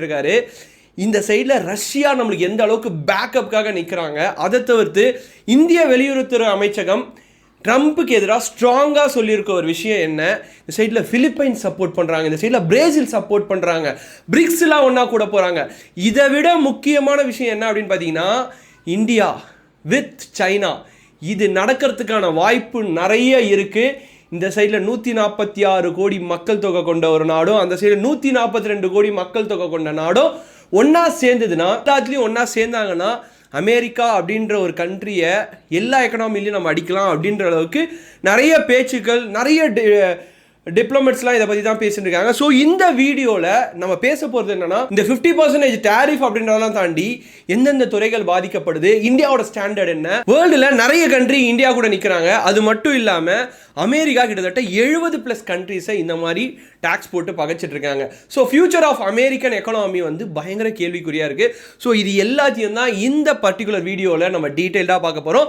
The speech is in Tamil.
இருக்காரு. இந்த சைடில் ரஷ்யா நம்மளுக்கு எந்த அளவுக்கு பேக்கப்புக்காக நிற்கிறாங்க. அதை தவிர்த்து இந்திய வெளியுறவுத்துறை அமைச்சகம் ட்ரம்ப்புக்கு எதிராக ஸ்ட்ராங்காக சொல்லியிருக்க ஒரு விஷயம் என்ன, இந்த சைடில் பிலிப்பைன்ஸ் சப்போர்ட் பண்ணுறாங்க, இந்த சைடில் பிரேசில் சப்போர்ட் பண்ணுறாங்க, பிரிக்ஸ்லாம் ஒன்றா கூட போகிறாங்க. இதை விட முக்கியமான விஷயம் என்ன அப்படின்னு பார்த்தீங்கன்னா, இந்தியா வித் சைனா இது நடக்கிறதுக்கான வாய்ப்பு நிறைய இருக்குது. இந்த சைடில் 146 கோடி மக்கள் தொகை கொண்ட ஒரு நாடும், அந்த சைடில் 142 கோடி மக்கள் தொகை கொண்ட நாடும் ஒன்றா சேர்ந்ததுன்னா, எல்லாத்துலேயும் ஒன்றா சேர்ந்தாங்கன்னா அமெரிக்கா அப்படின்ற ஒரு கண்ட்ரியை எல்லா எக்கனாமிலையும் நம்ம அடிக்கலாம் அப்படின்ற அளவுக்கு நிறைய பேச்சுக்கள், நிறைய டிப்ளமேட்ஸ்லாம் இதை பற்றி தான் பேசிட்டு இருக்காங்க. ஸோ இந்த வீடியோவில் நம்ம பேச போகிறது என்னன்னா, இந்த 50% டேரிஃப் அப்படின்றதெல்லாம் தாண்டி எந்தெந்த துறைகள் பாதிக்கப்படுது, இந்தியாவோட ஸ்டாண்டர்ட் என்ன, வேர்ல்டில் நிறைய கண்ட்ரி இந்தியா கூட நிற்கிறாங்க. அது மட்டும் இல்லாமல் அமெரிக்கா கிட்டத்தட்ட 70+ கண்ட்ரிஸை இந்த மாதிரி டாக்ஸ் போட்டு பகைச்சிட்டு இருக்காங்க. So future of American economy வந்து பயங்கர கேள்விக்குறியாக இருக்குது. ஸோ இது எல்லாத்தையும் தான் இந்த பர்டிகுலர் வீடியோவில் நம்ம டீட்டெயில்டாக பார்க்க போகிறோம்.